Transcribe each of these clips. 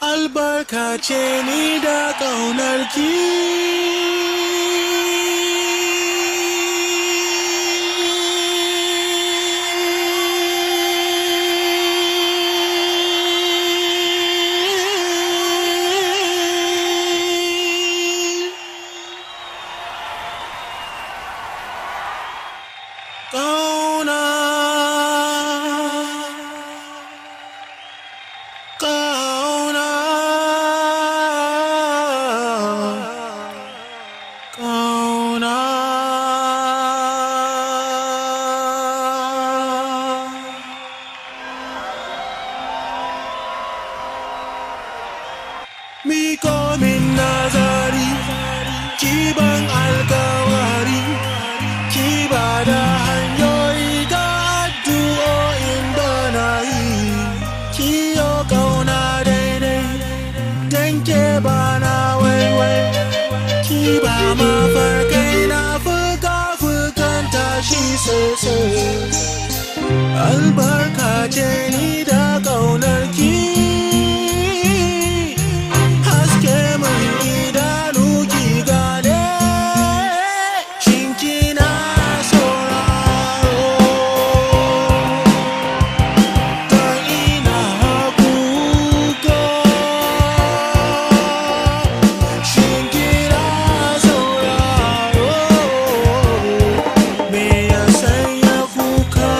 albarkace ni da ƙaunarki. Ƙauna, ƙauna, ƙauna. Miko min nazari, ki ban alkawari, ki ba da hanyoyi ga addu'o'in da na yi. Ki yo ƙauna daidai, dan ke ba na waiwai. Ki ba mafarkai na fuka-fukan tashi sosai. Albarkace ni da ƙaunarki. Haske mai idanu ki gane. Shin kina sauraro? Dan ina kuka. Shin kina sauraro? Me ya sanya kuka?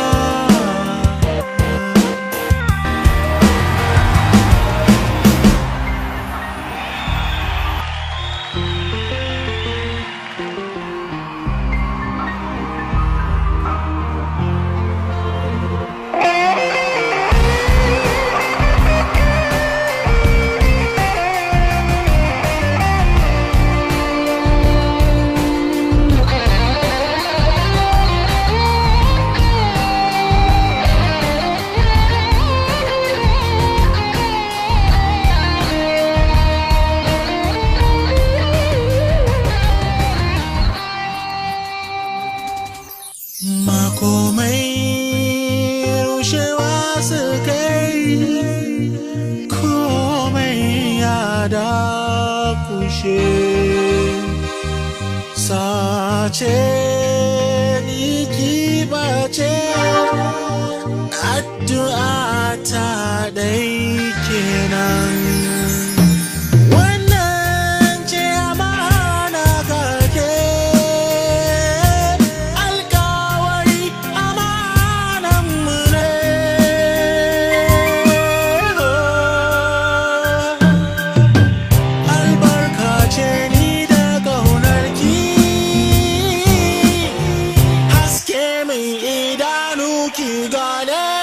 Makomai rushewa suka yi, komai ya dakushe. Sace ni ki bace, addu'a ta dai kenan. Wannan ce amana kake, alkawari amanan mu ne. Albarkace ni da ƙaunarki. Haske mai idanu ki gane.